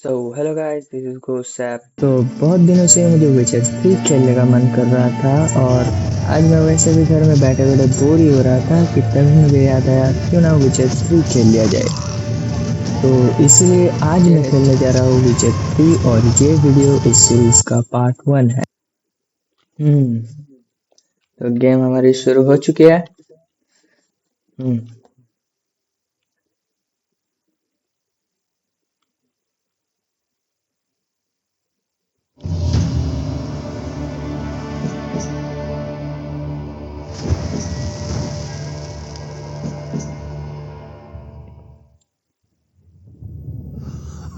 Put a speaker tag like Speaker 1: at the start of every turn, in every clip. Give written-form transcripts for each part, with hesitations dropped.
Speaker 1: So hello guys, this is gossip. तो बहुत दिनों से मुझे विचर 3 खेलने का मन कर रहा था और आज मैं वैसे भी घर में बैठे बैठे बोर ही हो रहा था कि तभी मुझे याद आया क्यों ना विचर 3 खेल लिया जाए। तो इसीलिए आज मैं खेलने जा रहा हूँ विचर 3 और ये वीडियो इस सीरीज का पार्ट 1 है। हम्म तो गेम हमारी शुरू हो चुकी है। हम्म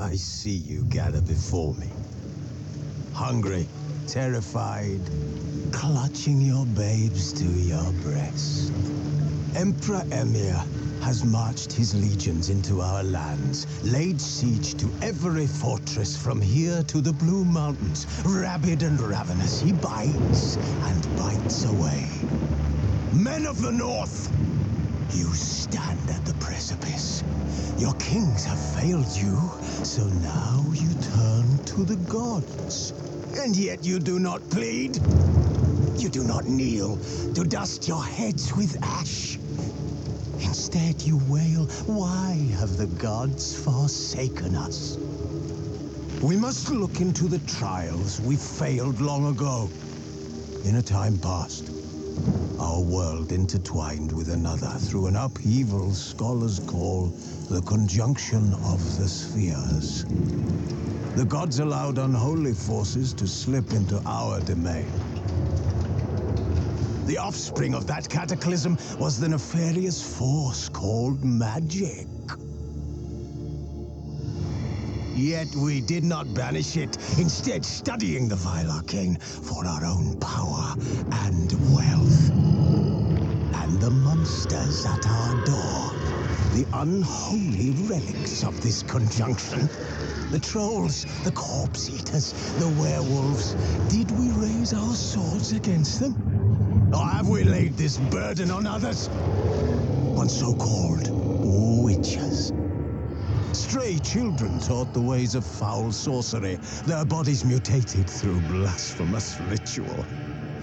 Speaker 2: I see you gather before me. Hungry, terrified, clutching your babes to your breast. Emperor Emir has marched his legions into our lands, laid siege to every fortress from here to the Blue Mountains. Rabid and ravenous, he bites and bites away. Men of the North, you stand at the precipice. Your kings have failed you, so now you turn to the gods. And yet you do not plead. You do not kneel to dust your heads with ash. Instead you wail, why have the gods forsaken us? We must look into the trials we failed long ago. In a time past, our world intertwined with another through an upheaval scholars call the conjunction of the spheres. The gods allowed unholy forces to slip into our domain. The offspring of that cataclysm was the nefarious force called magic. Yet we did not banish it, instead studying the vile arcane for our own power and wealth. And the monsters at our door, the unholy relics of this conjunction. The trolls, the corpse eaters, the werewolves. Did we raise our swords against them? Or have we laid this burden on others? On so-called witches. Stray children taught the ways of foul sorcery, their bodies mutated through blasphemous ritual.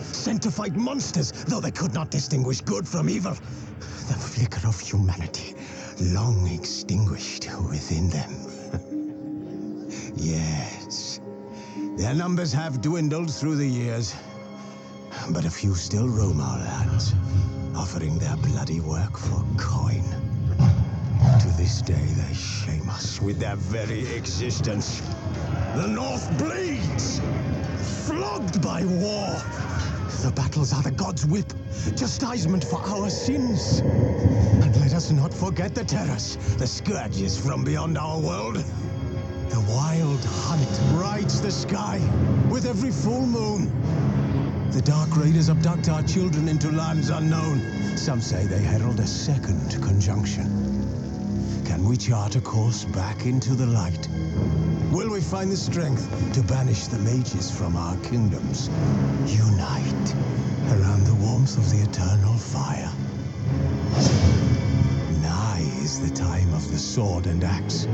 Speaker 2: Sent to fight monsters, though they could not distinguish good from evil. The flicker of humanity, long extinguished within them. Yes, their numbers have dwindled through the years, but a few still roam our lands, offering their bloody work for coin. To this day, they shame us with their very existence. The North bleeds, flogged by war. The battles are the gods' whip, chastisement for our sins. And let us not forget the terrors, the scourges from beyond our world. The wild hunt rides the sky with every full moon. The Dark Raiders abduct our children into lands unknown. Some say they herald a second conjunction. Can we chart a course back into the light? Will we find the strength to banish the mages from our kingdoms? Unite around the warmth of the eternal fire. Nigh is the time of the sword and axe.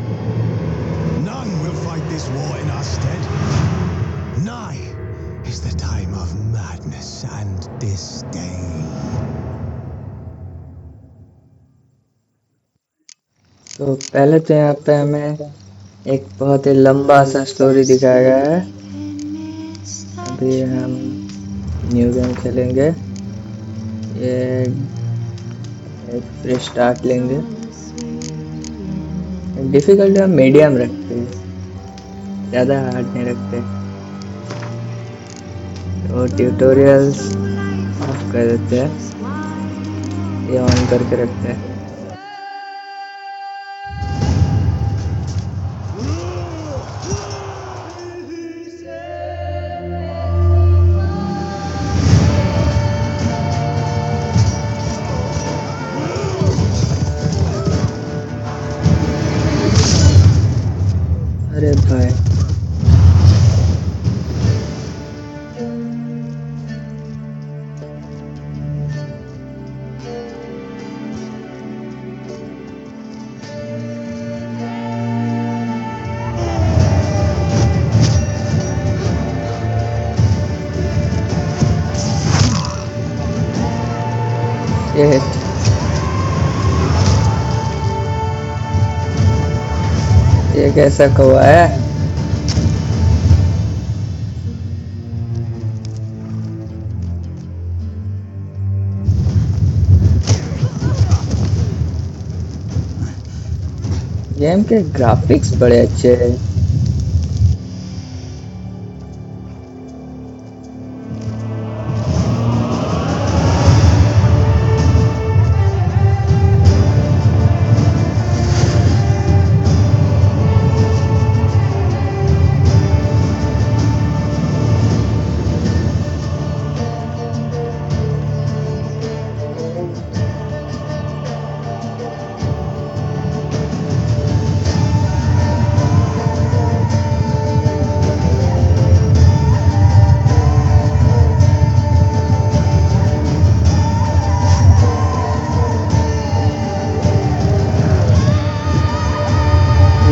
Speaker 2: None will fight this war in our stead. Nigh is the time of madness and disdain.
Speaker 1: तो पहले तो यहाँ पे हमें एक बहुत ही लंबा सा स्टोरी दिखाया गया है। अभी हम न्यू गेम खेलेंगे। ये एक फ्रेश स्टार्ट लेंगे। डिफिकल्टी हम मीडियम रखते हैं, ज़्यादा हार्ड नहीं रखते। तो ट्यूटोरियल्स ऑफ कर देते हैं, ये ऑन करके रखते हैं। अरे भाई, ये ये कैसा कौवा है? गेम के ग्राफिक्स बड़े अच्छे हैं।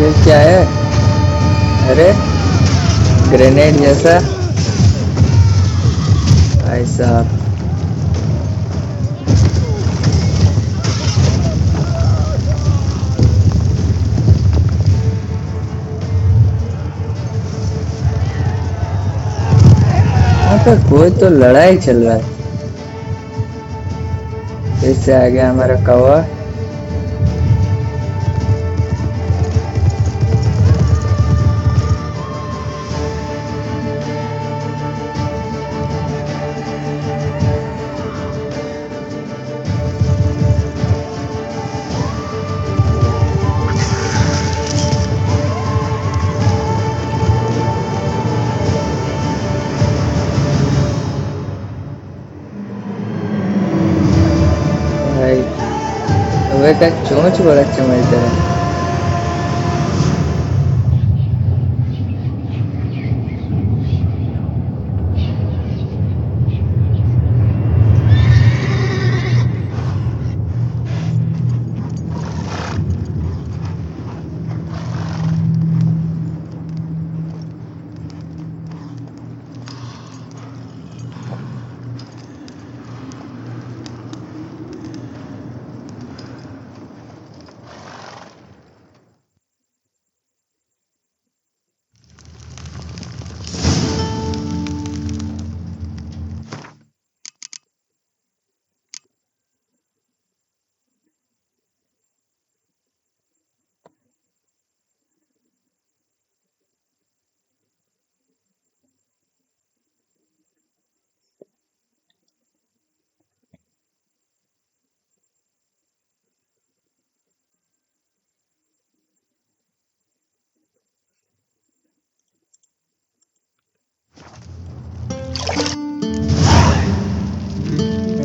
Speaker 1: ये क्या है? अरे ग्रेनेड जैसा। भाई साहब। वहाँ पे कोई तो लड़ाई चल रहा है। फिर से आ गया हमारा कौवा। भाई कौवे का चोंच बड़ा चमकता है।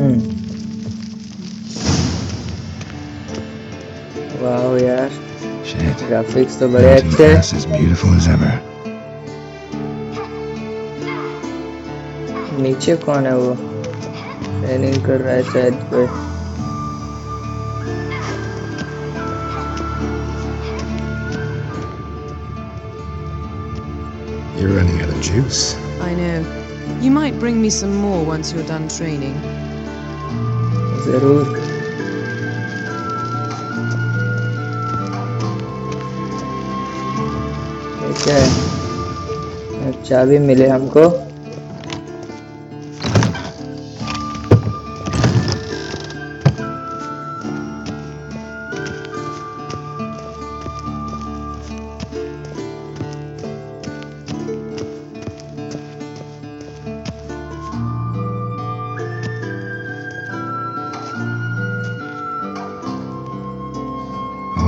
Speaker 1: हम्म। वाह यार,
Speaker 2: Shit.
Speaker 1: ग्राफिक्स तो बड़े
Speaker 2: Mountain
Speaker 1: अच्छे हैं।
Speaker 2: Pass as beautiful as ever.
Speaker 1: नीचे कौन है वो? ट्रेनिंग कर रहा है शायद कोई।
Speaker 2: You're running out of juice.
Speaker 3: I know. You might bring me some more once you're done training.
Speaker 1: जरूर। ये क्या है? चाबी मिले हमको।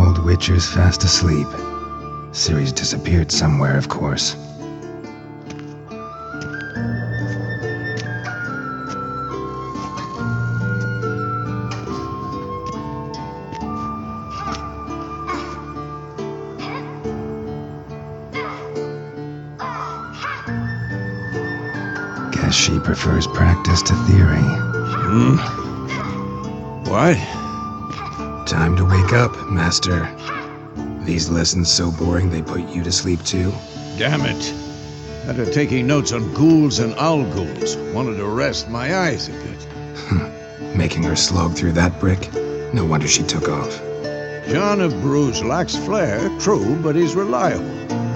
Speaker 2: Old Witcher's fast asleep. Ciri's disappeared somewhere, of course. Guess she prefers practice to theory.
Speaker 4: What?
Speaker 2: Time to wake up, Master. These lessons so boring they put you to sleep too?
Speaker 4: Damn it. After taking notes on ghouls and owl ghouls, wanted to rest my eyes a bit.
Speaker 5: Making her slog through that brick? No wonder she took off.
Speaker 4: John of Bruges lacks flair, true, but he's reliable.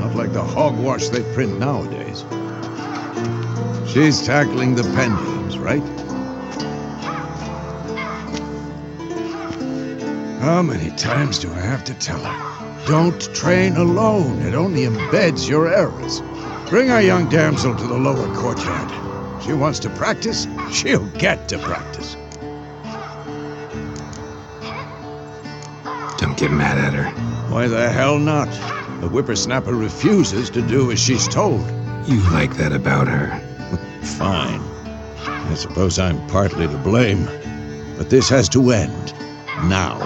Speaker 4: Not like the hogwash they print nowadays. She's tackling the pendulums, right? How many times do I have to tell her? Don't train alone. It only embeds your errors. Bring our young damsel to the lower courtyard. She wants to practice, she'll get to practice.
Speaker 5: Don't get mad at her.
Speaker 4: Why the hell not? The whippersnapper refuses to do as she's told.
Speaker 5: You like that about her.
Speaker 4: Fine. I suppose I'm partly to blame. But this has to end. Now.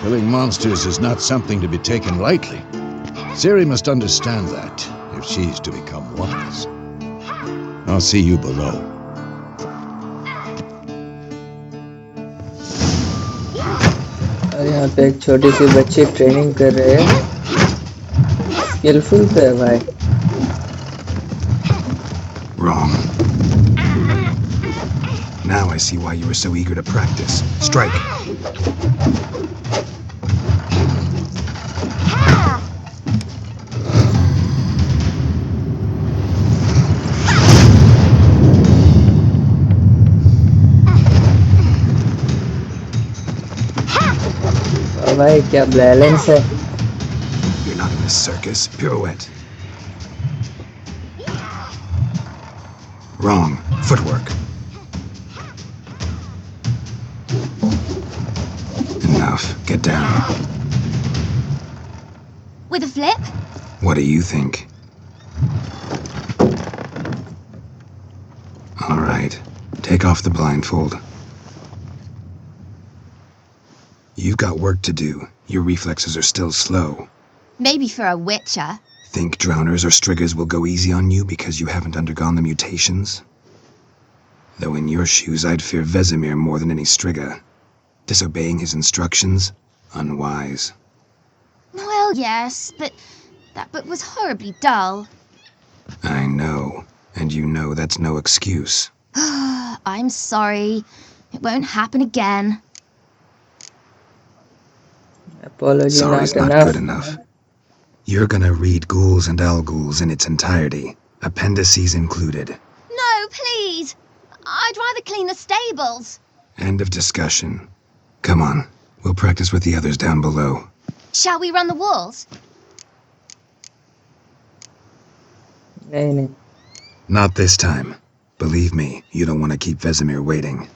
Speaker 4: Killing monsters is not something to be taken lightly. Ciri must understand that, if she's to become one of us. I'll see you below.
Speaker 1: और यहाँ पे एक छोटी सी बच्ची training कर रहे हैं। Skilful तो है भाई।
Speaker 5: Wrong. Now I see why you were so eager to practice. Strike.
Speaker 1: भाई क्या बैलेंस है।
Speaker 5: You're not in a circus. Pirouette. Wrong. Footwork. Enough. Get down.
Speaker 6: With a flip?
Speaker 5: What do you think? All right. Take off the blindfold. You've got work to do. Your reflexes are still slow.
Speaker 6: Maybe for a witcher.
Speaker 5: Think drowners or striggers will go easy on you because you haven't undergone the mutations? Though in your shoes, I'd fear Vesemir more than any strigger. Disobeying his instructions? Unwise.
Speaker 6: Well, yes, but that book was horribly dull.
Speaker 5: I know, and you know that's no excuse.
Speaker 6: I'm sorry. It won't happen again.
Speaker 1: Apology
Speaker 5: Sorry's
Speaker 1: not
Speaker 5: not good
Speaker 1: enough.
Speaker 5: enough. You're gonna read Ghouls and Alghouls in its entirety, appendices included.
Speaker 6: No, please! I'd rather clean the stables.
Speaker 5: End of discussion. Come on, we'll practice with the others down below.
Speaker 6: Shall we run the walls?
Speaker 1: नहीं नहीं।
Speaker 5: Not this time. Believe me, you don't want to keep Vesemir waiting.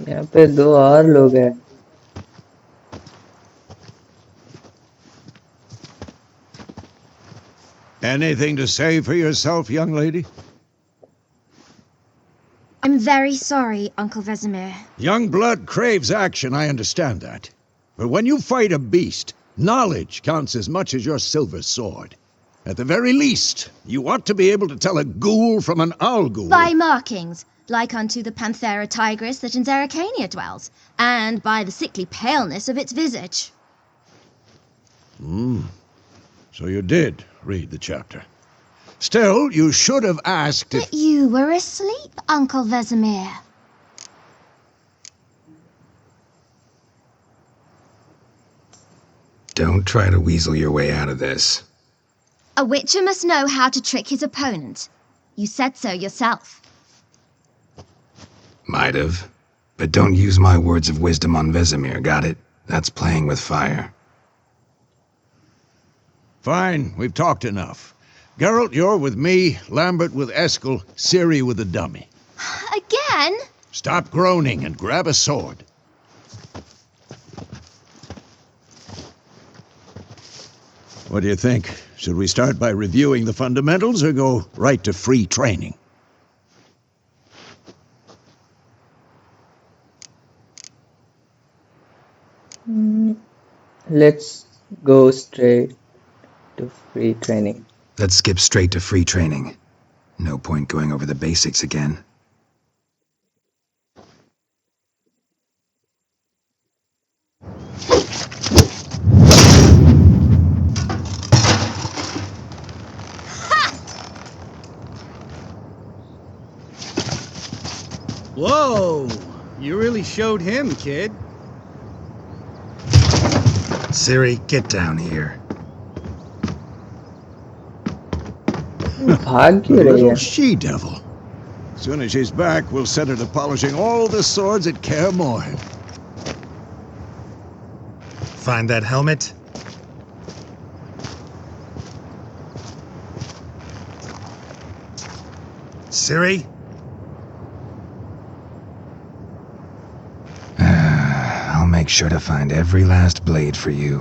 Speaker 1: यहाँ पे दो और लोग हैं।
Speaker 4: Anything to say for yourself, young lady?
Speaker 6: I'm very sorry, Uncle Vesemir.
Speaker 4: Young blood craves action, I understand that. But when you fight a beast, knowledge counts as much as your silver sword. At the very least, you ought to be able to tell a ghoul from an Alghoul.
Speaker 6: By markings, like unto the Panthera tigris that in Zeracania dwells, and by the sickly paleness of its visage.
Speaker 4: So you did read the chapter. Still, you should have asked if...
Speaker 6: But you were asleep, Uncle Vesemir.
Speaker 5: Don't try to weasel your way out of this.
Speaker 6: A witcher must know how to trick his opponent. You said so yourself.
Speaker 5: Might have. But don't use my words of wisdom on Vesemir, got it? That's playing with fire.
Speaker 4: Fine, we've talked enough. Geralt, you're with me, Lambert with Eskel, Ciri with the dummy.
Speaker 6: Again?
Speaker 4: Stop groaning and grab a sword. What do you think? Should we start by reviewing the fundamentals or go right to free training?
Speaker 1: Let's go straight to free training.
Speaker 5: Let's skip straight to free training. No point going over the basics again.
Speaker 7: Whoa! You really showed him, kid.
Speaker 5: Siri, get down here.
Speaker 1: भाग
Speaker 4: A
Speaker 1: क्यों रही
Speaker 4: little
Speaker 1: है?
Speaker 4: she-devil. Soon as she's back, we'll set her to polishing all the swords at Kaer Morhen.
Speaker 5: Find that helmet? Siri? I'll make sure to find every last blade for you.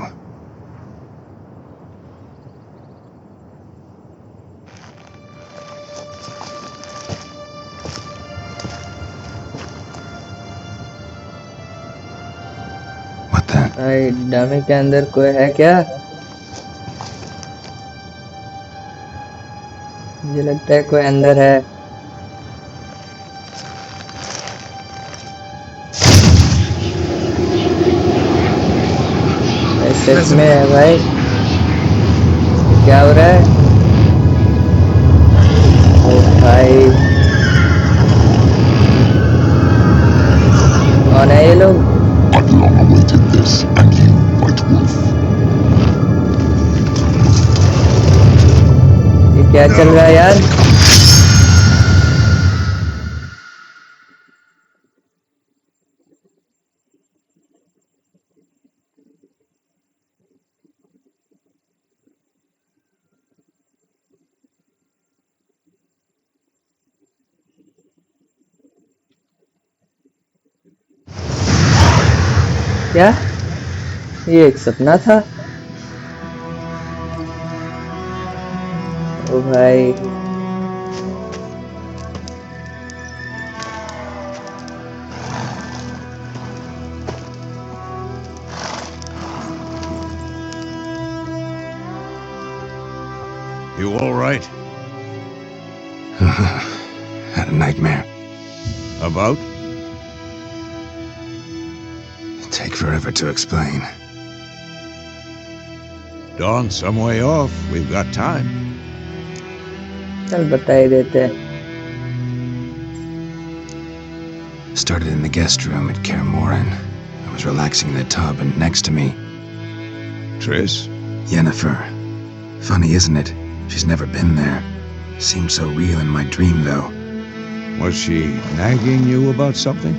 Speaker 5: What the?
Speaker 1: भाई dummy के अंदर कोई है क्या? मुझे लगता है कोई अंदर है। भाई सच में है भाई। ये क्या हो रहा है? ओ भाई कौन है ये लोग?
Speaker 8: I've long awaited this, and you, White Wolf.
Speaker 1: ये क्या चल रहा है यार? क्या? ये एक सपना था? ओ भाई
Speaker 4: You all right?
Speaker 5: Had a nightmare.
Speaker 4: About?
Speaker 5: Take forever to explain.
Speaker 4: Dawn's some way off. We've got time.
Speaker 1: चल बता ही देते हैं।
Speaker 5: Started in the guest room at Kaer Morhen. I was relaxing in the tub, and next to me,
Speaker 4: Triss?
Speaker 5: Yennefer. Funny, isn't it? She's never been there. Seemed so real in my dream, though.
Speaker 4: Was she nagging you about something?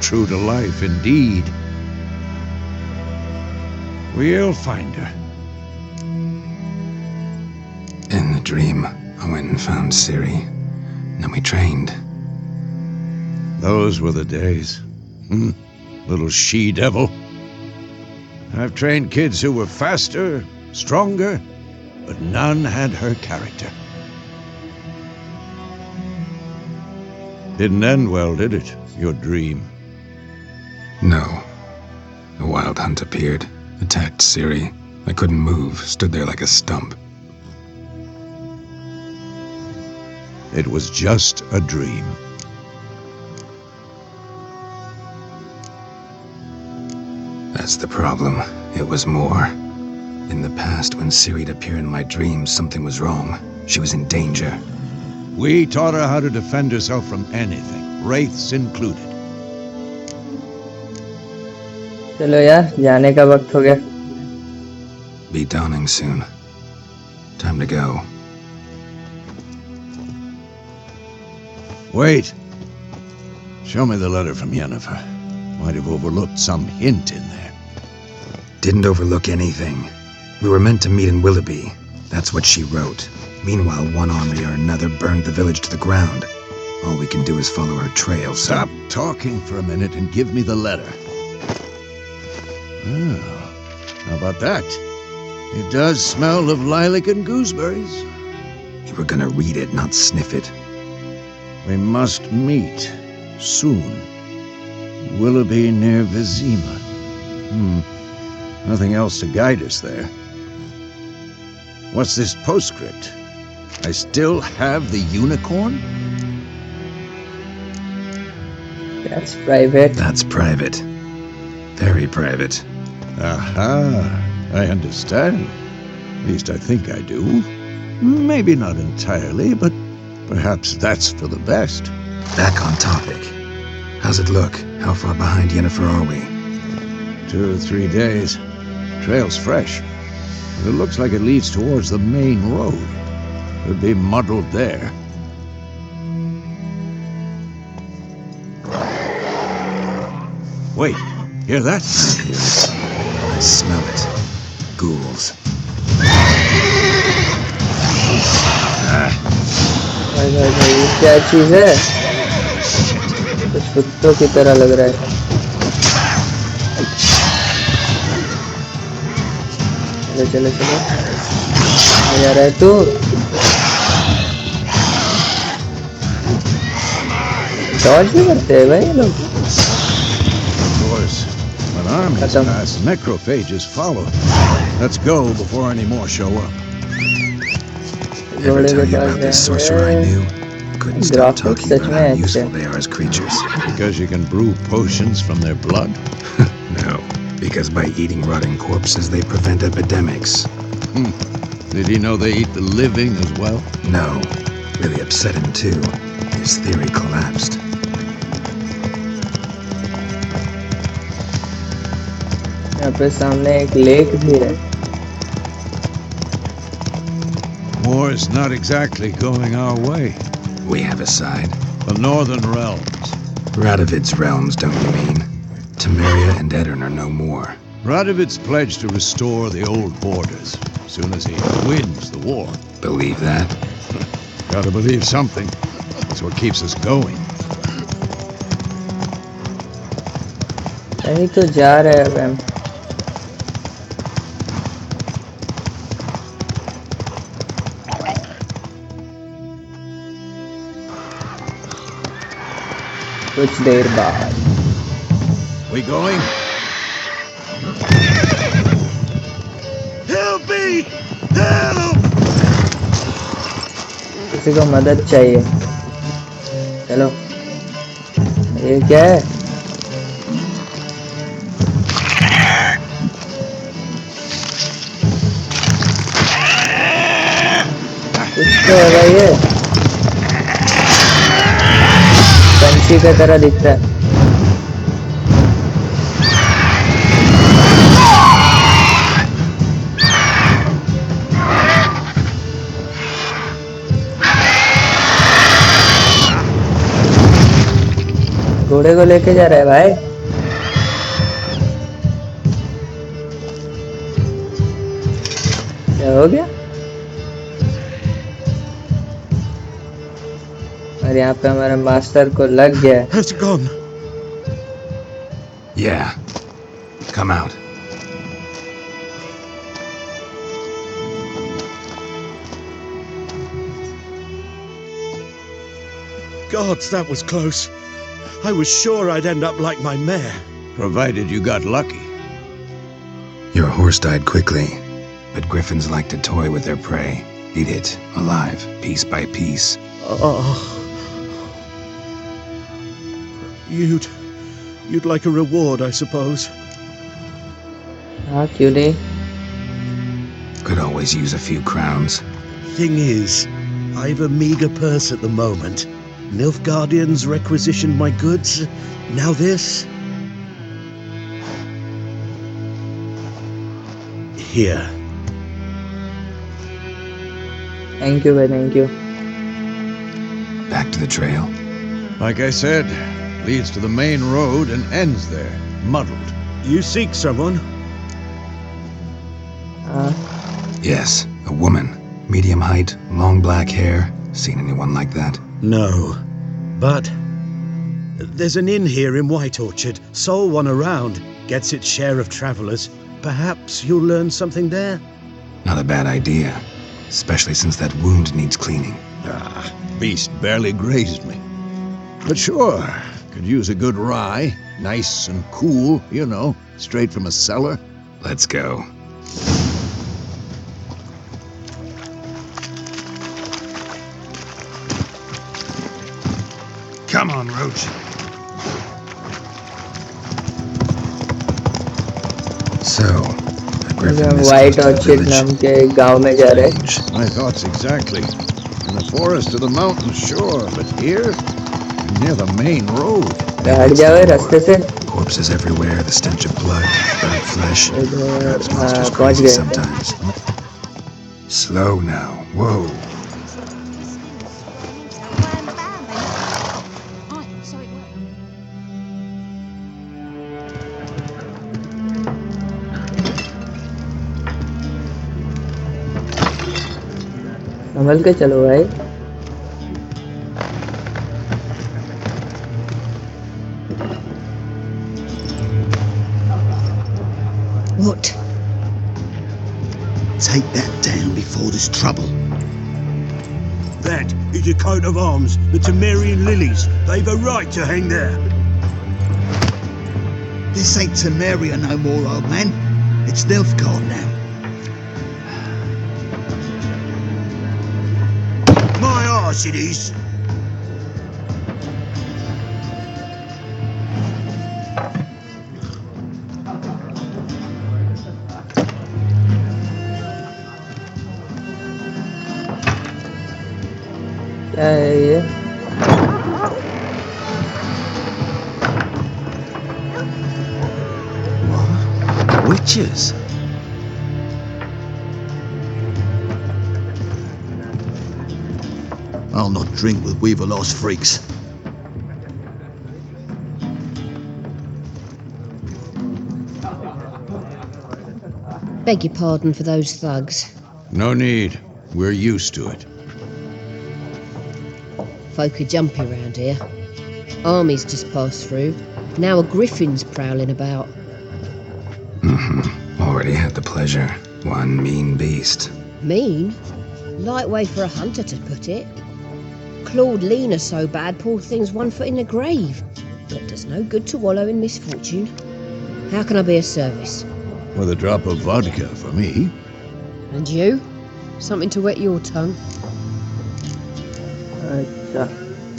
Speaker 4: True to life, indeed. We'll find her.
Speaker 5: In the dream, I went and found Ciri. Then we trained.
Speaker 4: Those were the days. Little she-devil. I've trained kids who were faster, stronger, but none had her character. Didn't end well, did it? Your dream?
Speaker 5: No. A wild hunt appeared, attacked Ciri. I couldn't move, stood there like a stump.
Speaker 4: It was just a dream.
Speaker 5: That's the problem. It was more. In the past, when Ciri'd appear in my dreams, something was wrong. She was in danger.
Speaker 4: We taught her how to defend herself from anything, wraiths included.
Speaker 1: चलो यार जाने का वक्त हो गया।
Speaker 5: Be dawning soon. Time to go.
Speaker 4: Wait. Show me the letter from Yennefer. Might have overlooked some hint in there.
Speaker 5: Didn't overlook anything. We were meant to meet in Willoughby. That's what she wrote. Meanwhile, one army or another burned the village to the ground. All we can do is follow her trail, so...
Speaker 4: Stop talking for a minute and give me the letter. Oh, how about that? It does smell of lilac and gooseberries.
Speaker 5: You were gonna read it, not sniff it.
Speaker 4: We must meet soon. Willoughby near Vizima. Nothing else to guide us there. What's this postscript? I still have the unicorn?
Speaker 1: That's private.
Speaker 5: That's private. Very private.
Speaker 4: Aha, I understand. At least I think I do. Maybe not entirely, but perhaps that's for the best.
Speaker 5: Back on topic. How's it look? How far behind Yennefer are we?
Speaker 4: 2 or 3 days. Trail's fresh. But it looks like it leads towards the main road. Could be muddled there. Wait, hear that?
Speaker 5: I smell it. Ghouls.
Speaker 1: भाई भाई भाई ये क्या चीज है? कुछ कुत्तों की तरह लग रहा है। चलो चलो चलो। आ रहा है तू? डॉज भी करते हैं भाई ये लोग।
Speaker 4: Of course, when armies
Speaker 1: Khatam.
Speaker 4: pass, necrophages follow. Let's go before any more show up.
Speaker 5: Ever
Speaker 1: घोड़े
Speaker 5: tell
Speaker 1: के
Speaker 5: you
Speaker 1: pass
Speaker 5: about this sorcerer I
Speaker 1: है।
Speaker 5: knew? Couldn't stop
Speaker 1: graphics
Speaker 5: talking
Speaker 1: such
Speaker 5: about
Speaker 1: में
Speaker 5: how
Speaker 1: अच्छे।
Speaker 5: useful they are as creatures.
Speaker 4: Because you can brew potions from their blood?
Speaker 5: No, because by eating rotting corpses they prevent epidemics.
Speaker 4: Did he know they eat the living as well?
Speaker 5: No, really upset him too. His theory collapsed.
Speaker 1: यहाँ पे सामने एक lake भी है।
Speaker 4: War's not exactly going our way.
Speaker 5: We have a side.
Speaker 4: The Northern Realms.
Speaker 5: Radovid's realms, don't you mean? Temeria and Edirn are no more.
Speaker 4: Radovid's pledged to restore the old borders as soon as he wins the war.
Speaker 5: Believe that?
Speaker 4: Gotta believe something. That's what keeps us going.
Speaker 1: कहीं तो जा रहे हैं अब हम। कुछ देर बाद।
Speaker 4: We going? Help me! Help!
Speaker 1: किसी को मदद चाहिए। चलो। ये क्या है? कुछ तो है भाई ये। पंछी की तरह दिखता है। घोड़े को लेके जा रहा है भाई। क्या हो गया? और यहाँ पे हमारे मास्टर को लग गया।
Speaker 2: Has it gone?
Speaker 5: Yeah. Come out.
Speaker 2: Gods, that was close. I was sure I'd end up like my mare.
Speaker 4: Provided you got lucky.
Speaker 5: Your horse died quickly, but griffins like to toy with their prey. Eat it, alive, piece by piece.
Speaker 2: Oh. You'd like a reward, I suppose.
Speaker 1: हाँ क्यों नहीं?
Speaker 5: Could always use a few crowns.
Speaker 2: Thing is, I've a meager purse at the moment. Nilfgaardians requisitioned my goods. Now this. Here.
Speaker 1: Thank you भाई, thank you.
Speaker 5: Back to the trail.
Speaker 4: Like I said, leads to the main road and ends there, muddled.
Speaker 2: You seek someone?
Speaker 1: हाँ
Speaker 5: Yes, a woman. Medium height, long black hair. Seen anyone like that?
Speaker 2: No. But there's an inn here in White Orchard. Sole one around. Gets its share of travelers. Perhaps you'll learn something there?
Speaker 5: Not a bad idea. Especially since that wound needs cleaning.
Speaker 4: Beast barely grazed me. But sure, could use a good rye. Nice and cool, you know, straight from a cellar.
Speaker 5: Let's go.
Speaker 4: Come on, Roach.
Speaker 5: So, a griffin
Speaker 1: हम
Speaker 5: this
Speaker 1: white
Speaker 5: close to the
Speaker 1: orchid
Speaker 5: village.
Speaker 1: नाम के गांव में जा रहे हैं।
Speaker 5: Strange.
Speaker 4: My thoughts exactly. In the forest or the mountains, sure, but here? near the main road.
Speaker 1: हट जाओ रास्ते से।
Speaker 5: Corpses everywhere, the stench of blood, burnt flesh. Perhaps monsters
Speaker 1: पहुंच
Speaker 5: crazy
Speaker 1: गए।
Speaker 5: sometimes. Slow now. Whoa.
Speaker 1: संभल के चलो भाई।
Speaker 9: What? Take that down before there's trouble.
Speaker 2: That is a coat of arms, the Temerian lilies. They've a right to hang there.
Speaker 9: This ain't Temeria no more, old man. It's Nilfgaard now.
Speaker 2: My arse it is.
Speaker 1: क्या है ये?
Speaker 9: What? Witches? I'll not drink with Weaverlost freaks.
Speaker 10: Beg your pardon for those thugs.
Speaker 4: No need. We're used to it.
Speaker 10: Folk are jumpy round here. Armies just passed through. Now a griffin's prowling about.
Speaker 5: Already had the pleasure. One mean beast.
Speaker 10: Mean? Light way for a hunter to put it. Clawed Lena so bad, poor thing's 1 foot in the grave. But does no good to wallow in misfortune. How can I be of service?
Speaker 4: With a drop of vodka for me.
Speaker 10: And you? Something to wet your tongue?
Speaker 1: अच्छा।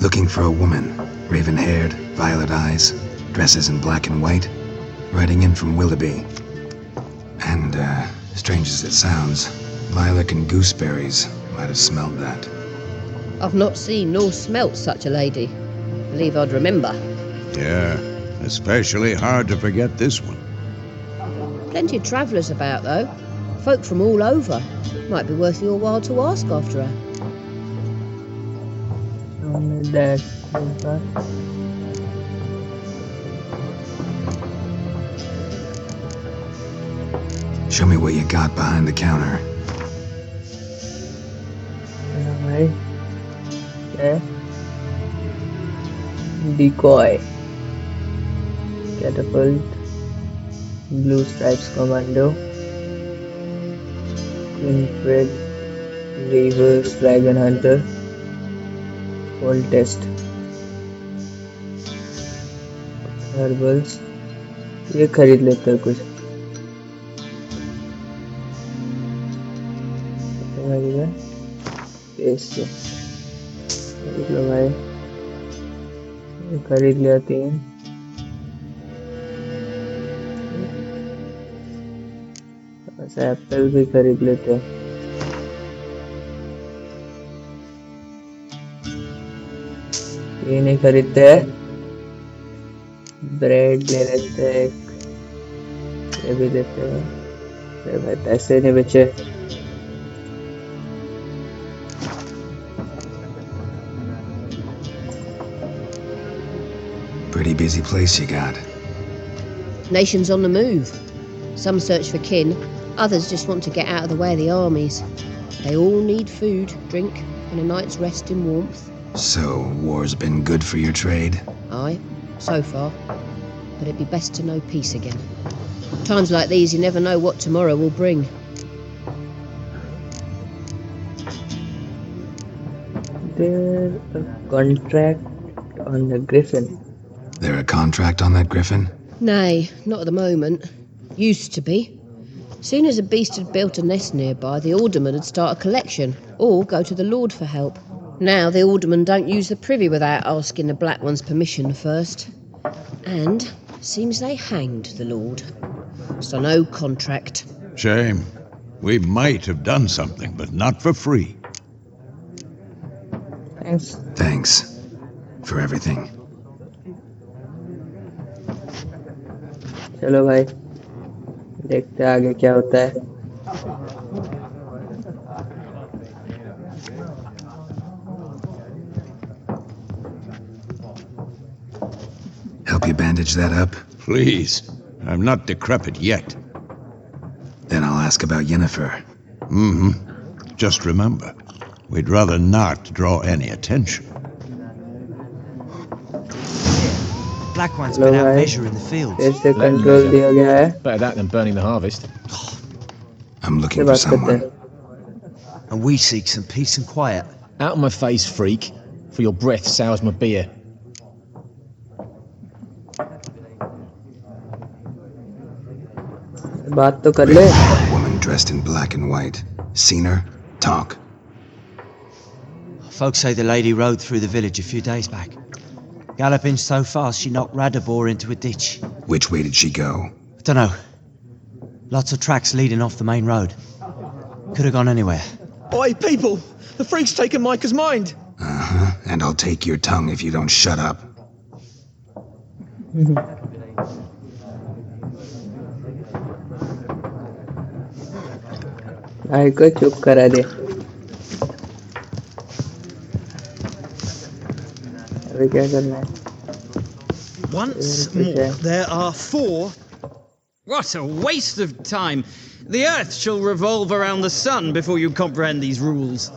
Speaker 5: Looking for a woman. Raven-haired, violet eyes, dresses in black and white. Riding in from Willoughby. And, strange as it sounds, lilac and gooseberries might have smelled that.
Speaker 10: I've not seen nor smelt such a lady. Believe I'd remember.
Speaker 4: Yeah, especially hard to forget this one.
Speaker 10: Plenty of travellers about, though. Folk from all over. Might be worth your while to ask after her.
Speaker 1: That
Speaker 5: Show me what you got behind the counter.
Speaker 1: भाई क्या? Decoy, catapult, blue stripes commando, infrared, reverse dragon hunter, cold test, herbals. ये खरीद लेते हैं कुछ। Paste खरीद लो भाई। ये खरीद लिया 3। एप्पल भी खरीद लेते हैं। ये नहीं खरीदते हैं। ब्रेड ले लेते हैं एक। ये भी लेते हैं। अरे भाई पैसे नहीं बचे।
Speaker 5: Pretty busy place you got.
Speaker 10: Nations on the move. Some search for kin, others just want to get out of the way of the armies. They all need food, drink, and a night's rest in warmth.
Speaker 5: So, war's been good for your trade?
Speaker 10: Aye, so far. But it'd be best to know peace again. Times like these, you never know what tomorrow will bring.
Speaker 1: There's a contract on the Griffin.
Speaker 5: There a contract on that griffin?
Speaker 10: Nay, not at the moment. Used to be. Soon as a beast had built a nest nearby, the alderman would start a collection, or go to the Lord for help. Now the aldermen don't use the privy without asking the Black One's permission first. And seems they hanged the Lord. So no contract.
Speaker 4: Shame. We might have done something, but not for free.
Speaker 1: Thanks.
Speaker 5: Thanks. for everything.
Speaker 1: चलो भाई देखते हैं आगे क्या होता है.
Speaker 5: Help you bandage that up?
Speaker 4: Please. I'm not decrepit yet.
Speaker 5: Then I'll ask about Yennefer.
Speaker 4: Just remember, we'd rather not draw any attention.
Speaker 11: Black one's
Speaker 1: चलो
Speaker 11: been out
Speaker 1: भाई
Speaker 11: measuring the fields.
Speaker 1: फिर से
Speaker 12: Let 'em
Speaker 1: कंट्रोल
Speaker 12: measure.
Speaker 1: दिया गया है.
Speaker 12: Better that than burning the harvest.
Speaker 5: I'm
Speaker 1: से
Speaker 5: looking for
Speaker 1: बात करते
Speaker 5: someone.
Speaker 1: हैं.
Speaker 11: And we seek some peace and quiet.
Speaker 12: Out of my face, freak. For your breath sours my beer.
Speaker 1: बात तो कर ले.
Speaker 5: A woman dressed in black and white. Seen her? Talk.
Speaker 11: Folks say the lady rode through the village a few days back. Galloping so fast she knocked Radabor into a ditch.
Speaker 5: Which way did she go?
Speaker 11: Dunno. Lots of tracks leading off the main road. Could have gone anywhere.
Speaker 13: Oi, people! The freak's taken Micah's mind!
Speaker 5: And I'll take your tongue if you don't shut up.
Speaker 1: भाई को चुप करा दे. अभी क्या करना है?
Speaker 7: Once more, there are 4. What a waste of time! The Earth shall revolve around the sun before you comprehend these rules.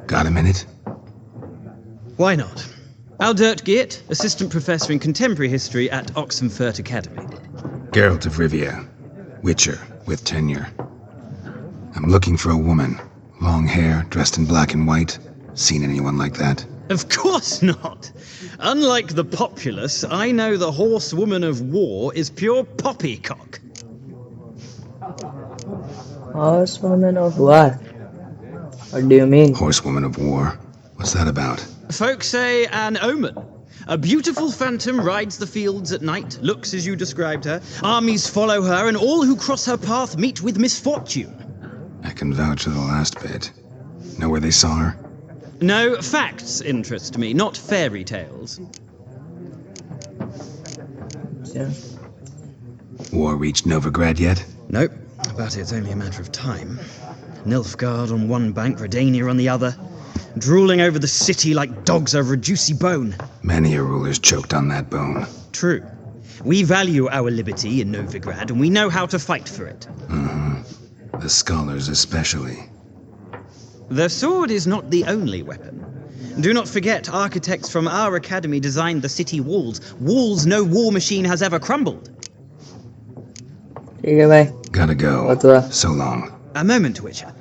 Speaker 5: Got a minute?
Speaker 7: Why not? Aldert Geert, Assistant Professor in Contemporary History at Oxenfurt Academy.
Speaker 5: Geralt of Rivia. Witcher, with tenure. I'm looking for a woman. Long hair, dressed in black and white. Seen anyone like that?
Speaker 7: Of course not! Unlike the populace, I know the horsewoman of war is pure poppycock.
Speaker 1: Horsewoman of war? What do you mean?
Speaker 5: Horsewoman of war? What's that about?
Speaker 7: Folks say an omen. A beautiful phantom rides the fields at night, looks as you described her. Armies follow her, and all who cross her path meet with misfortune.
Speaker 5: I can vouch for the last bit. Know where they saw her?
Speaker 7: No, facts interest me, not fairy tales.
Speaker 1: Yeah.
Speaker 5: War reached Novigrad yet?
Speaker 7: Nope, but it's only a matter of time. Nilfgaard on one bank, Redania on the other, drooling over the city like dogs over a juicy bone.
Speaker 5: Many a ruler's choked on that bone.
Speaker 7: True. We value our liberty in Novigrad, and we know how to fight for it.
Speaker 5: The scholars especially.
Speaker 7: The sword is not the only weapon. Do not forget, architects from our academy designed the city walls. Walls no war machine has ever crumbled.
Speaker 1: ठीक है भाई.
Speaker 5: Gotta go.
Speaker 1: बहुत हुआ.
Speaker 5: So long.
Speaker 7: A moment, Witcher.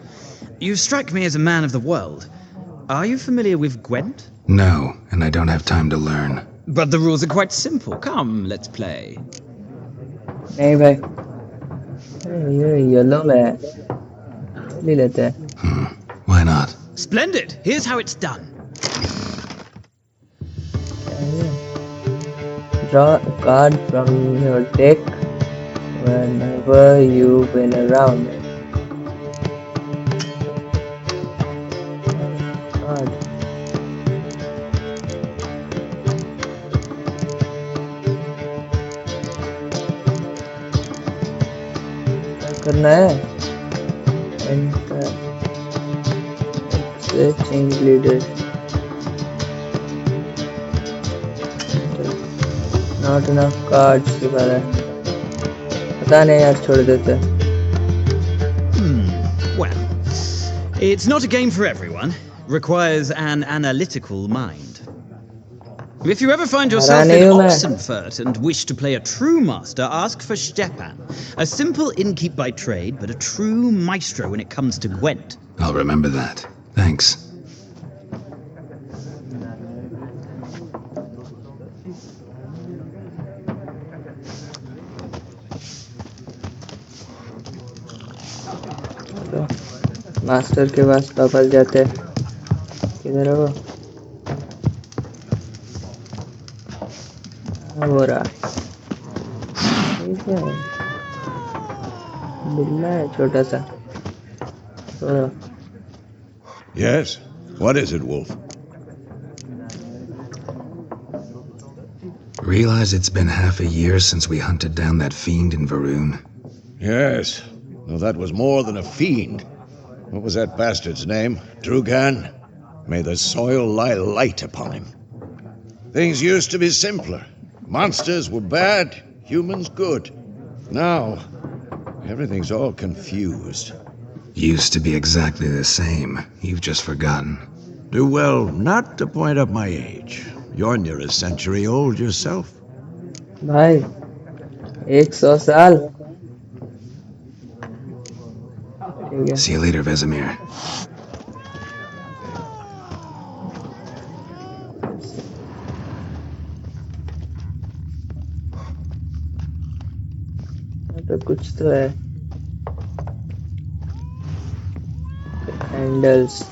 Speaker 7: You strike me as a man of the world. Are you familiar with Gwent?
Speaker 5: No, and I don't have time to learn.
Speaker 7: But the rules are quite simple. Come, let's play.
Speaker 1: नहीं भाई. ये yellow में है. ले लेते हैं.
Speaker 5: Why not?
Speaker 7: Splendid. Here's how it's done.
Speaker 1: Draw a card from your deck whenever you win a round. Card. क्या करना है? Enter. Change leaders. Not enough cards के बारे में पता नहीं यार छोड़ देते.
Speaker 7: Well, it's not a game for everyone. Requires an analytical mind. If you ever find yourself in Oxenfurt and wish to play a true master, ask for Stepan. A simple innkeep by trade, but a true maestro when it comes to Gwent.
Speaker 5: I'll remember that. Thanks.
Speaker 1: Master के पास वापस जाते हैं. किधर है वो? वो रहा. ठीक है. बिल्ला है छोटा सा.
Speaker 4: Yes? What is it, Wolf?
Speaker 5: Realize it's been half a year since we hunted down that fiend in Varun?
Speaker 4: Yes, though that was more than a fiend. What was that bastard's name? Drugan? May the soil lie light upon him. Things used to be simpler. Monsters were bad, humans good. Now, everything's all confused.
Speaker 5: Used to be exactly the same. You've just forgotten.
Speaker 4: Do well not to point up my age. You're near a century old yourself.
Speaker 1: भाई 100 साल ठीक है
Speaker 5: See you later, Vesemir.
Speaker 1: तो कुछ तो है handles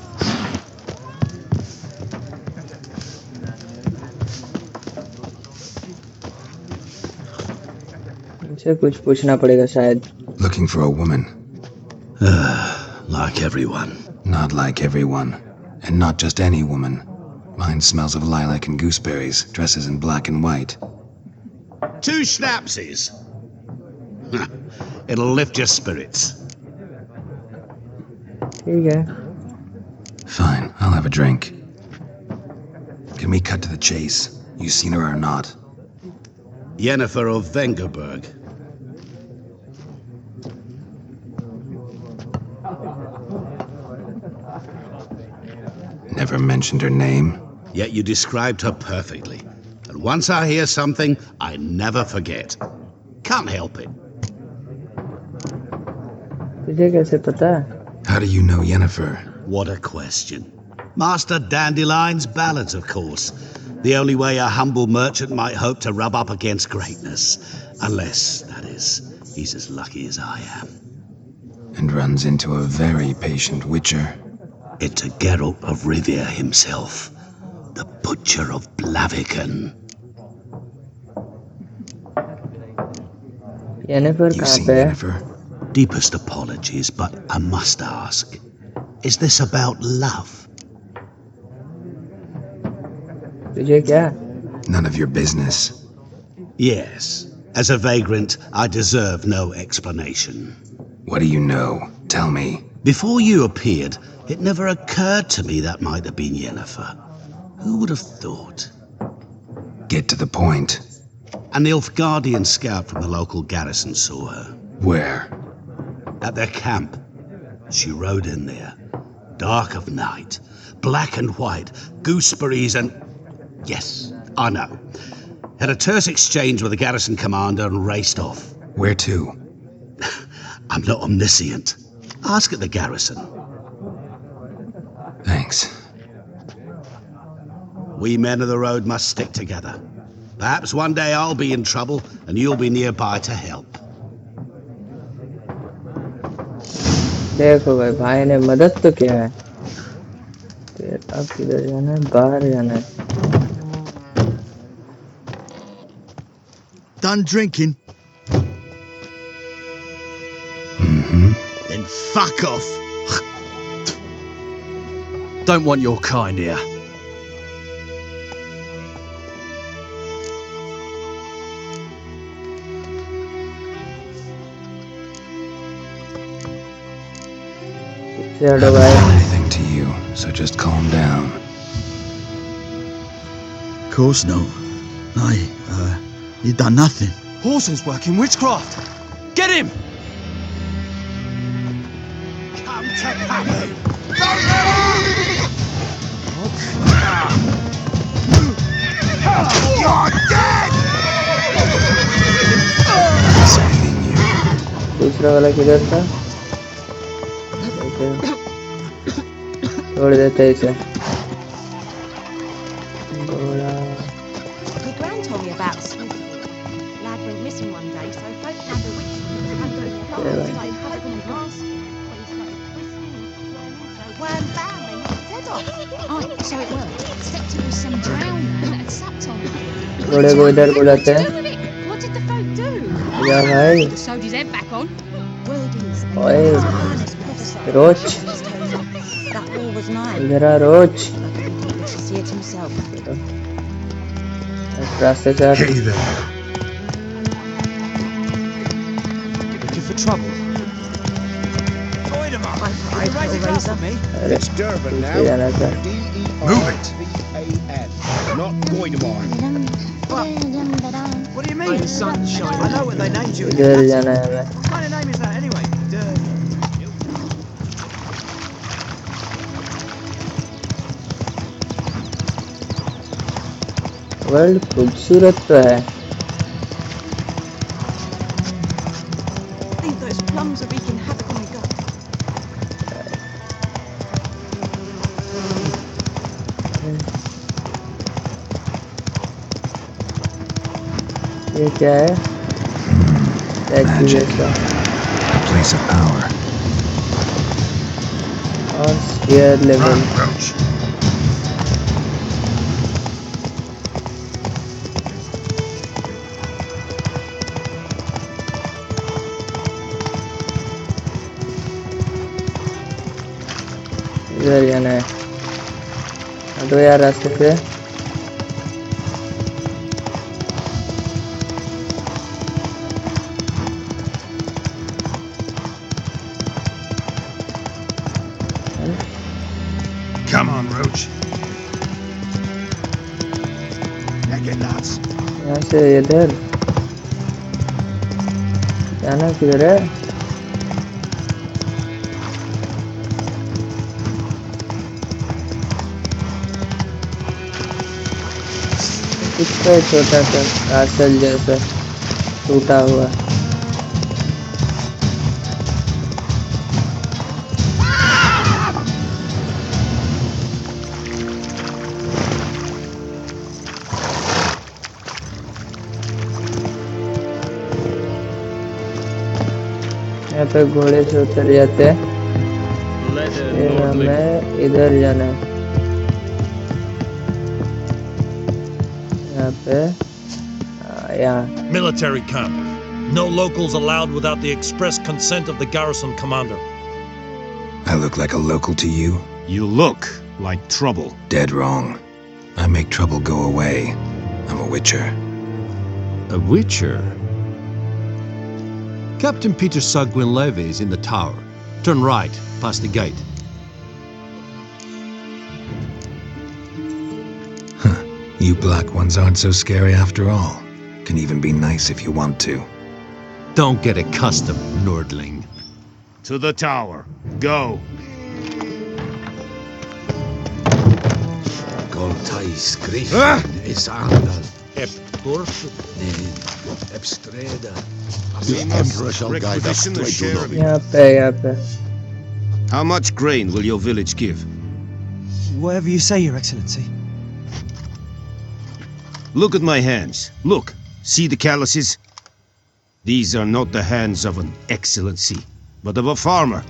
Speaker 1: मुझे कुछ पूछना पड़ेगा शायद
Speaker 5: Looking for a woman.
Speaker 2: Like everyone.
Speaker 5: Not like everyone. And not just any woman. Mine smells of lilac and gooseberries, dresses in black and white.
Speaker 2: 2 schnapsies. It'll lift your spirits.
Speaker 1: ठीक है
Speaker 5: Fine, I'll have a drink. Can we cut to the chase? You seen her or not?
Speaker 2: Yennefer of Vengerberg.
Speaker 5: Never mentioned her name.
Speaker 2: Yet you described her perfectly. And once I hear something, I never forget. Can't help it.
Speaker 1: तुझे कैसे पता
Speaker 5: How do you know Yennefer?
Speaker 2: What a question. Master Dandelion's ballads, of course. The only way a humble merchant might hope to rub up against greatness. Unless, that is, he's as lucky as I am.
Speaker 5: And runs into a very patient witcher.
Speaker 2: Into Geralt of Rivia himself. The Butcher of Blaviken.
Speaker 1: Yennefer
Speaker 5: You
Speaker 1: कहाँ
Speaker 5: seen
Speaker 1: पे है
Speaker 5: Yennefer?
Speaker 2: Deepest apologies, but I must ask. Is this about love?
Speaker 1: तुझे क्या
Speaker 5: None of your business.
Speaker 2: Yes. As a vagrant, I deserve no explanation.
Speaker 5: What do you know? Tell me.
Speaker 2: Before you appeared, it never occurred to me that might have been Yennefer. Who would have thought?
Speaker 5: Get to the point.
Speaker 2: An Nilfgaardian scout from the local garrison saw her.
Speaker 5: Where?
Speaker 2: At their camp. She rode in there. Dark of night. Black and white. Gooseberries and... Yes, I know. Had a terse exchange with the garrison commander and raced off.
Speaker 5: Where to?
Speaker 2: I'm not omniscient. Ask at the garrison.
Speaker 5: Thanks.
Speaker 2: We men of the road must stick together. Perhaps one day I'll be in trouble and you'll be nearby to help.
Speaker 1: देखो भाई ने मदद तो किया है अब किधर जाना है बाहर जाना है
Speaker 9: Done drinking?
Speaker 5: Mm-hmm.
Speaker 9: Then fuck off.
Speaker 13: Don't want your kind here.
Speaker 1: चलो
Speaker 5: Haven't
Speaker 1: भाई
Speaker 5: done anything to you, so just calm down.
Speaker 9: Course not. You done nothing.
Speaker 13: Horson's working witchcraft. Get him!
Speaker 2: Come to Pappy!
Speaker 9: You're dead!
Speaker 5: Fascinating you.
Speaker 1: दूसरा वाला किधर था छोड़ देते हैं इसे घोड़ा
Speaker 14: My gran told me about Sweet. Lad went missing one day, so folk found a witch and those
Speaker 1: Yeah,
Speaker 14: started poking and grasping. When he started twisting and swirling, so wham bam, they knocked his head off. Oh, so it worked. Except it was some drowned man that had supped on him.
Speaker 1: घोड़े को इधर बुलाते हैं
Speaker 14: What did the folk do?
Speaker 1: या भाई
Speaker 14: Sewed his head back on. Wordings.
Speaker 1: ओए रोच
Speaker 14: That war was nigh.
Speaker 1: इधर आ रोच
Speaker 14: To see it himself.
Speaker 1: रास्ते से हट।
Speaker 8: Hey there.
Speaker 11: Looking for trouble?
Speaker 1: अरे पीछे जाना था।
Speaker 8: Move it.
Speaker 11: What do you mean, sunshine? I know what they named you in the
Speaker 1: इधर
Speaker 11: Latin.
Speaker 1: जाना है हमें।
Speaker 11: What kind of name is that anyway?
Speaker 1: World खूबसूरत तो है।
Speaker 14: Leave those plums are wreaking havoc on my gut.
Speaker 1: ये क्या है? टैक्सी जैसा।
Speaker 5: A place of power.
Speaker 1: और स्फीयर लेवल।
Speaker 8: Roach.
Speaker 1: इधर जाना है। हटो यार रास्ते से।
Speaker 8: Come on, Roach. Now get nuts.
Speaker 1: यहाँ से इधर जाना किधर है? कुछ तो छोटा सा कासल जैसा टूटा हुआ। यहाँ पे घोड़े से उतर जाते हैं। फिर हमें इधर जाना है। यहाँ पे यहाँ
Speaker 15: Military camp. No locals allowed without the express consent of the garrison commander.
Speaker 5: I look like a local to you?
Speaker 2: You look like trouble.
Speaker 5: Dead wrong. I make trouble go away. I'm a witcher.
Speaker 2: A witcher? Captain Peter Sagwin Levy is in the tower. Turn right, past the gate.
Speaker 5: Huh. You black ones aren't so scary after all. Can even be nice if you want to.
Speaker 2: Don't get accustomed, Nordling.
Speaker 16: To the tower. Go.
Speaker 4: Goltais Griffin is Angel. Epdorf Epstreda. The Emperor shall guide us to Edunobi.
Speaker 1: यहाँ पे
Speaker 16: How much grain will your village give?
Speaker 11: Whatever you say, Your Excellency.
Speaker 16: Look at my hands. Look. See the calluses? These are not the hands of an excellency, but of a farmer.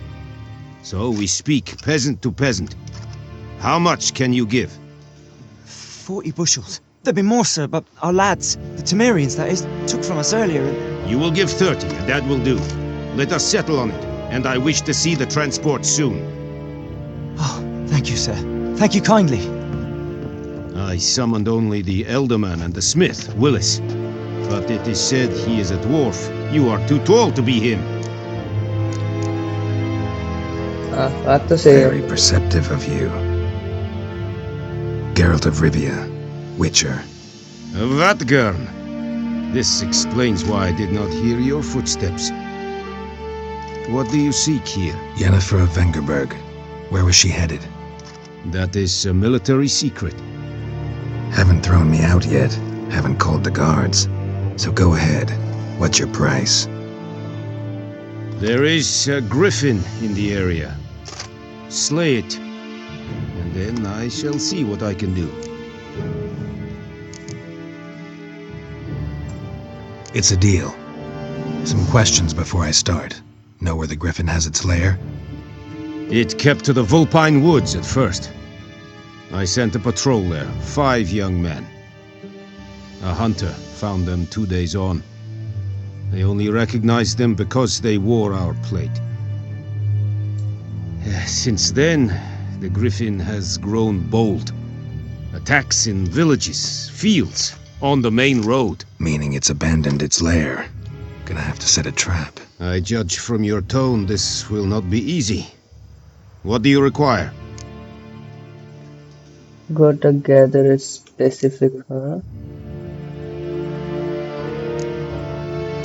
Speaker 16: So we speak peasant to peasant. How much can you give?
Speaker 11: 40 bushels. There'd be more, sir, but our lads, the Temerians, that is, took from us earlier and...
Speaker 16: You will give 30, and that will do. Let us settle on it, and I wish to see the transport soon.
Speaker 11: Oh, thank you, sir. Thank you kindly.
Speaker 16: I summoned only the Elderman and the smith, Willis. But it is said he is a dwarf. You are too tall to be him.
Speaker 1: बात तो सही है।
Speaker 5: Very perceptive of you. Geralt of Rivia, Witcher.
Speaker 16: Vatgern. This explains why I did not hear your footsteps. What do you seek here?
Speaker 5: Yennefer of Vengerberg. Where was she headed?
Speaker 16: That is a military secret.
Speaker 5: Haven't thrown me out yet. Haven't called the guards. So go ahead. What's your price?
Speaker 16: There is a griffin in the area. Slay it, and then I shall see what I can do.
Speaker 5: It's a deal. Some questions before I start. Know where the griffin has its lair?
Speaker 16: It kept to the Vulpine Woods at first. I sent a patrol there, 5 young men. A hunter found them 2 days on. They only recognized them because they wore our plate. Since then, the griffin has grown bold. Attacks in villages, fields, On the main road.
Speaker 5: Meaning it's abandoned its lair. Gonna have to set a trap.
Speaker 16: I judge from your tone this will not be easy. What do you require?
Speaker 1: Gotta gather a specific,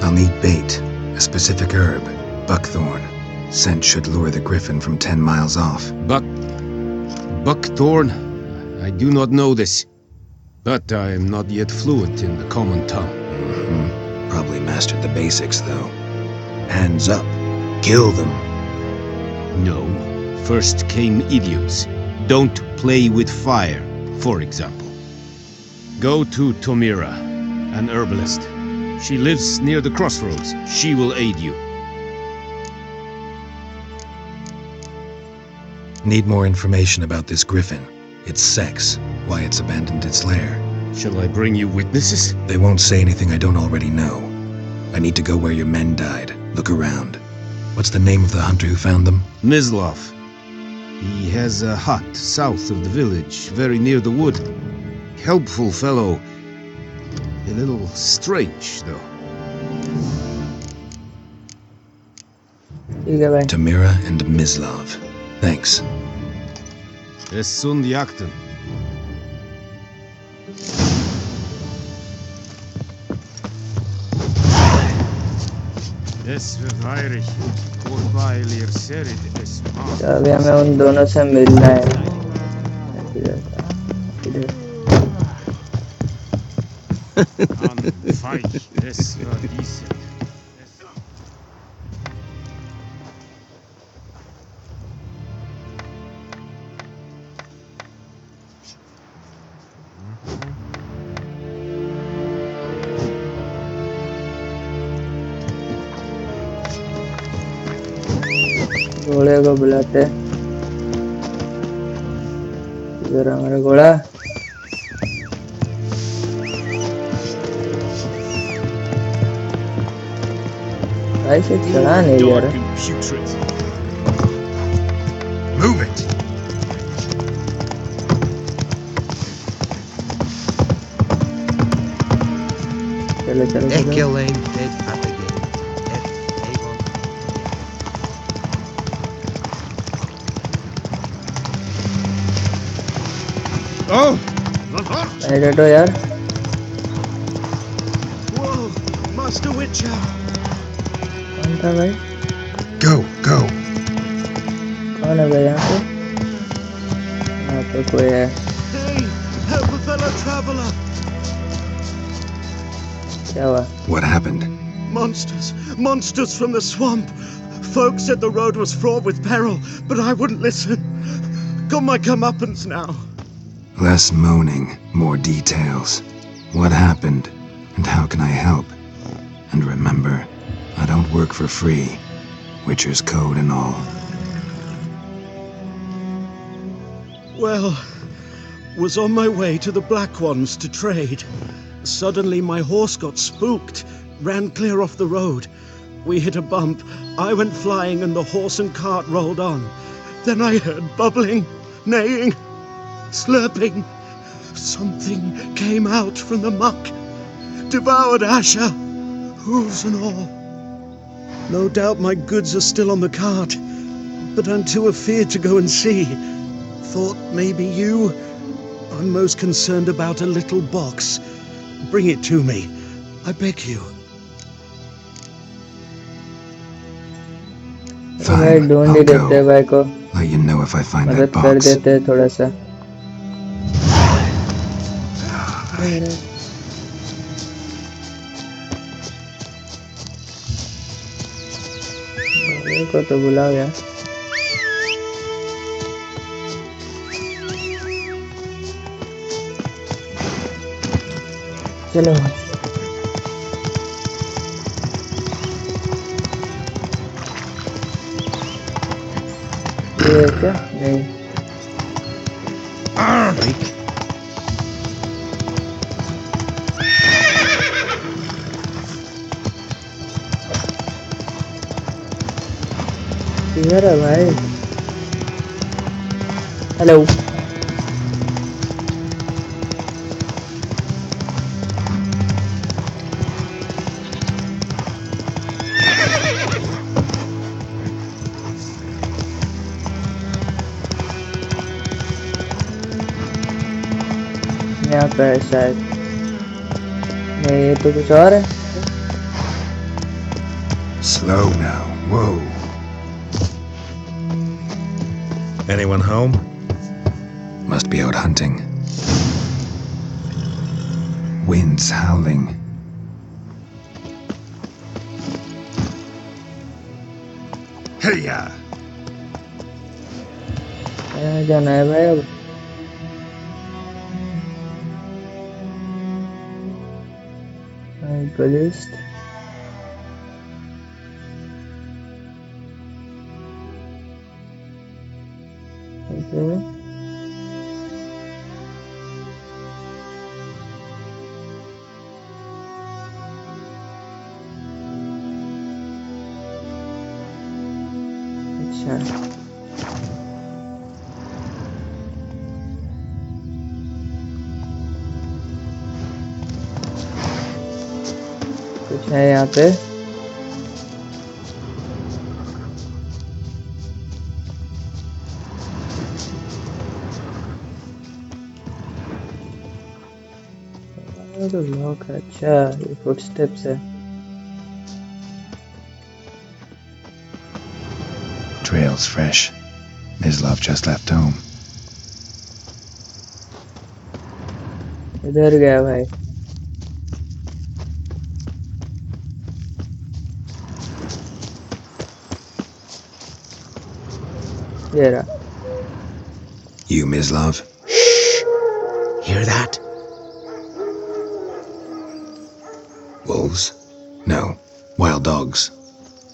Speaker 5: I'll need bait, a specific herb, buckthorn. Scent should lure the griffin from 10 miles off.
Speaker 16: Buckthorn? I do not know this. But I am not yet fluent in the common tongue.
Speaker 5: Probably mastered the basics, though. Hands up. Kill them.
Speaker 16: No. First came idiots. Don't play with fire, for example. Go to Tomira, an herbalist. She lives near the crossroads. She will aid you.
Speaker 5: Need more information about this griffin. Its sex, why it's abandoned its lair.
Speaker 16: Shall I bring you witnesses?
Speaker 5: They won't say anything I don't already know. I need to go where your men died. Look around. What's the name of the hunter who found them?
Speaker 16: Mislov. He has a hut south of the village, very near the wood. Helpful fellow. A little strange, though.
Speaker 5: Tamira and Mislov. Thanks.
Speaker 16: Es sunt jakten. Es verweirig. Urbail serid es ma.
Speaker 1: अभी हमें उन दोनों से मिलना है.
Speaker 16: An feich es verdiesen.
Speaker 1: घोड़े को बुलाते. इधर हमारा घोड़ा. भाई से चढ़ा नहीं जा रहा.
Speaker 5: Move it.
Speaker 1: चलो चलो चलो.
Speaker 16: Oh!
Speaker 1: Hey, Tato, yaar.
Speaker 13: Whoa, Master Witcher.
Speaker 1: कौन था भाई?
Speaker 5: Go, go.
Speaker 1: कौन है भाई यहाँ पे? यहाँ पे कोई है.
Speaker 13: Hey, help a fellow traveler.
Speaker 1: क्या हुआ?
Speaker 5: What happened?
Speaker 13: Monsters from the swamp. Folks said the road was fraught with peril, but I wouldn't listen. Got my comeuppance now.
Speaker 5: Less moaning, more details. What happened, and how can I help? And remember, I don't work for free. Witcher's code and all.
Speaker 13: Well, was on my way to the Black Ones to trade. Suddenly my horse got spooked, ran clear off the road. We hit a bump, I went flying and the horse and cart rolled on. Then I heard bubbling, neighing, slurping. Something came out from the muck, devoured Asher, hooves and all. No doubt my goods are still on the cart, but I'm too afeard to go and see. Thought maybe you. I'm most concerned about a little box. Bring it to me, I beg you.
Speaker 1: भाई ढूंढ ही देते हैं भाई को.
Speaker 5: Let you know if I find that
Speaker 1: मदद
Speaker 5: box.
Speaker 1: कर देते हैं थोड़ा सा. घोड़े को तो बुलाओ यार. चलो. ये क्या? नहीं. किधर है भाई? हेलो. यहाँ पे है शायद। नहीं, ये तो कुछ और है।
Speaker 5: Slow now. Whoa.
Speaker 15: Anyone home?
Speaker 5: Must be out hunting. Winds howling.
Speaker 15: Hey-ya!
Speaker 1: कहाँ जाना है भाई अब? Buddhist. Okay. अच्छा, कुछ है यहाँ पे? तो लॉक है। अच्छा, ये फुटस्टेप्स है।
Speaker 5: Trail's fresh. Mislav just left home.
Speaker 1: इधर गया भाई। ये रहा।
Speaker 5: You, Mislav?
Speaker 2: Hear that?
Speaker 5: Wolves? No. Wild dogs.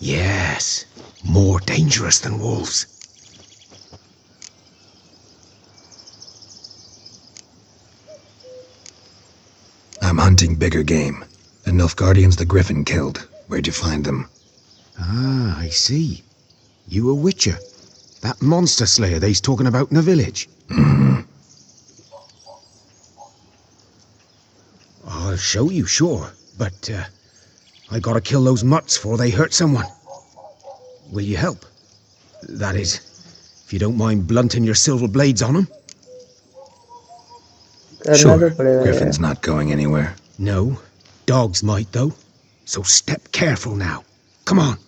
Speaker 2: Yes. More dangerous than wolves.
Speaker 5: I'm hunting bigger game. The Nilfgaardians the Griffin killed. Where'd you find them?
Speaker 2: Ah, I see. You a witcher. That monster slayer they's talking about in the village. I'll show you, sure. But, I gotta kill those mutts before they hurt someone. Will you help? That is, if you don't mind blunting your silver blades on them.
Speaker 5: Sure. Griffin's not going anywhere.
Speaker 2: No. Dogs might, though. So step careful now. Come on.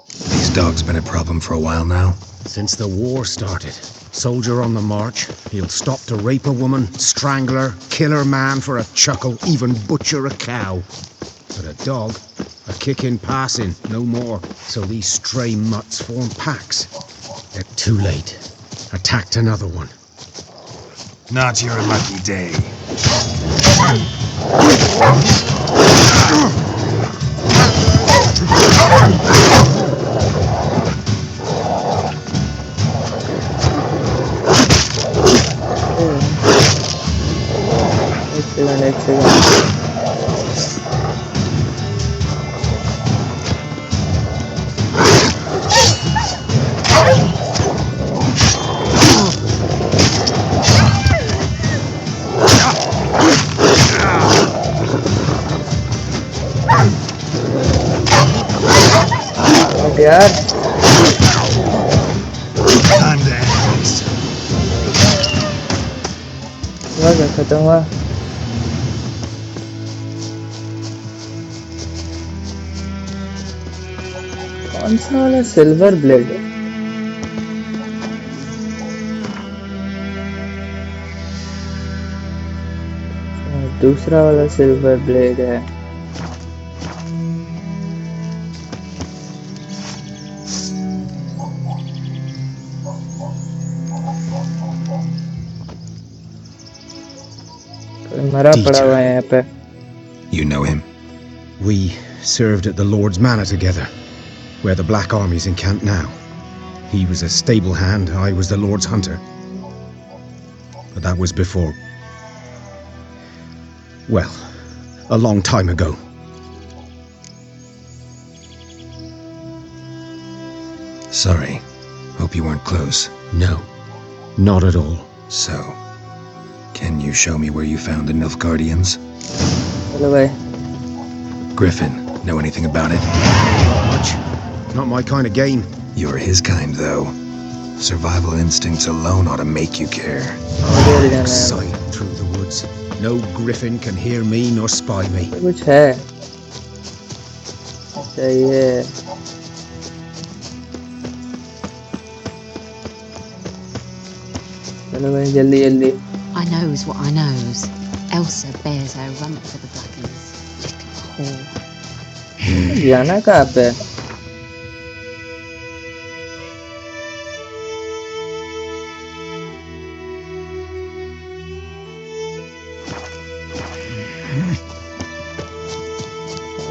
Speaker 5: These dogs been a problem for a while now?
Speaker 2: Since the war started. Soldier on the march. He'll stop to rape a woman, strangle her, kill her man for a chuckle, even butcher a cow. But a dog, a kick in passing, no more. So these stray mutts form packs. They're too late. Attacked another one.
Speaker 5: Not your lucky day.
Speaker 1: Excellent. यार खत्म हुआ। कौन सा वाला silver blade है? दूसरा वाला silver blade है। मरा पड़ा हुआ है यहाँ पे।
Speaker 5: You know him?
Speaker 2: We served at the Lord's Manor together, where the Black Army's encamped now. He was a stable hand, I was the Lord's hunter. But that was before... well, a long time ago.
Speaker 5: Sorry. Hope you weren't close.
Speaker 2: No, not at all.
Speaker 5: So, can you show me where you found the Nilfgaardians?
Speaker 1: Hello, bhai.
Speaker 5: Griffin, know anything about it?
Speaker 2: Not much. Not my kind of game.
Speaker 5: You're his kind, though. Survival instincts alone ought to make you care.
Speaker 2: Silent through the woods.
Speaker 12: No griffin can hear me nor spy me.
Speaker 1: कुछ है। अच्छा ये चलो भाई जल्दी जल्दी।
Speaker 14: I knows what I knows. Elsa bears her rump for the Blackens. Little whore.
Speaker 1: जाना कहाँ पे?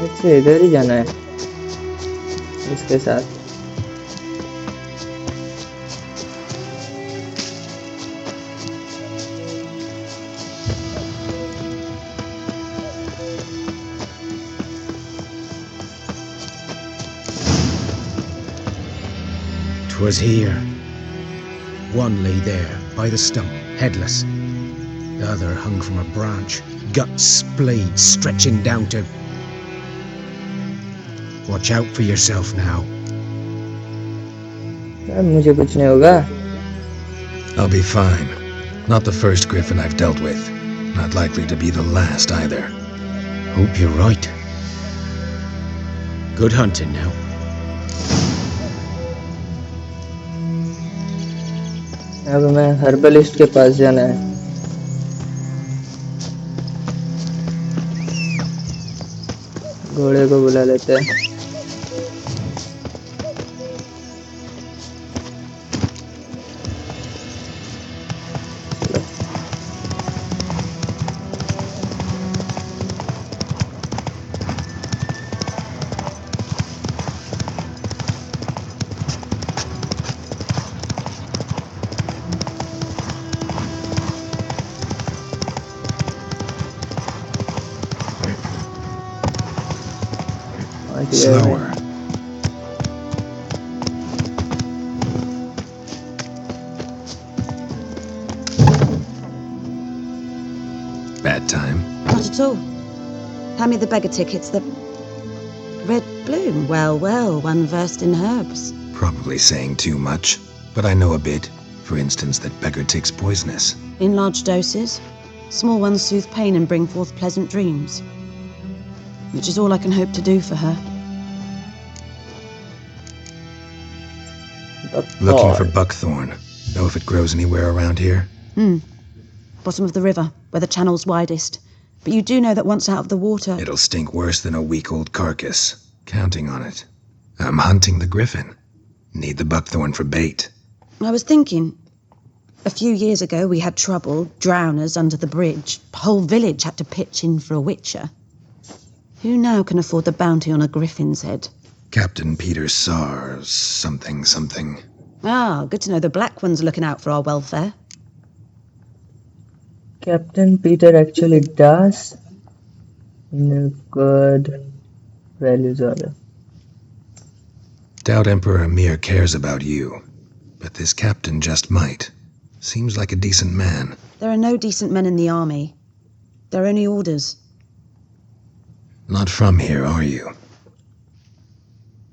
Speaker 1: अच्छा इधर ही जाना है इसके साथ।'Twas
Speaker 12: here. One lay there, by the stump, headless. The other hung from a branch, guts splayed, stretching down to... Watch out for yourself now.
Speaker 1: मुझे कुछ नहीं होगा।
Speaker 5: I'll be fine. Not the first griffin I've dealt with. Not likely to be the last either.
Speaker 12: Hope you're right. Good hunting now.
Speaker 1: अब मैं herbalist के पास जाना है। घोड़े को बुला लेते हैं। चलो
Speaker 5: Slower. Bad time?
Speaker 17: Not at all. Hand me the beggar tickets. The red bloom. Well, well, one versed in herbs.
Speaker 5: Probably saying too much, but I know a bit. For instance, that beggar tick's poisonous.
Speaker 17: In large doses. Small ones soothe pain and bring forth pleasant dreams. Which is all I can hope to do for her.
Speaker 5: Looking for buckthorn. Know if it grows anywhere around here?
Speaker 17: Bottom of the river, where the channel's widest. But you do know that once out of the water...
Speaker 5: It'll stink worse than a week-old carcass. Counting on it. I'm hunting the griffin. Need the buckthorn for bait.
Speaker 17: I was thinking... A few years ago we had trouble, drowners under the bridge. The whole village had to pitch in for a witcher. Who now can afford the bounty on a griffin's head?
Speaker 5: Captain Peter Sars, something.
Speaker 17: Ah, good to know the Black Ones are looking out for our welfare.
Speaker 1: Captain Peter actually does. No good values order.
Speaker 5: Doubt Emperor Amir cares about you, but this captain just might. Seems like a decent man.
Speaker 17: There are no decent men in the army. They're only orders.
Speaker 5: Not from here, are you?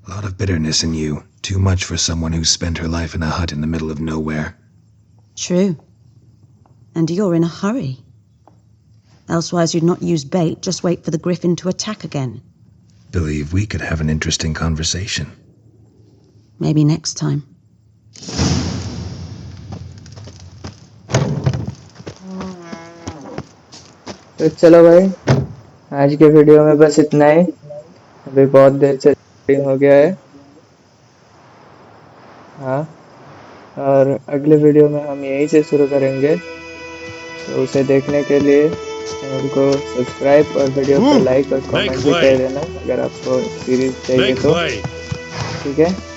Speaker 5: A lot of bitterness in you. Too much for someone who's spent her life in a hut in the middle of nowhere.
Speaker 17: True. And you're in a hurry. Elsewise you'd not use bait, just wait for the griffin to attack again.
Speaker 5: Believe we could have an interesting conversation.
Speaker 17: Maybe next time.
Speaker 1: तो चलो भाई आज के video में बस इतना ही। अभी बहुत देर से हो गया है। हाँ और अगले वीडियो में हम यहीं से शुरू करेंगे, तो उसे देखने के लिए चैनल को सब्सक्राइब और वीडियो को लाइक और कमेंट भी कर देना अगर आपको सीरीज चाहिए तो। ठीक है।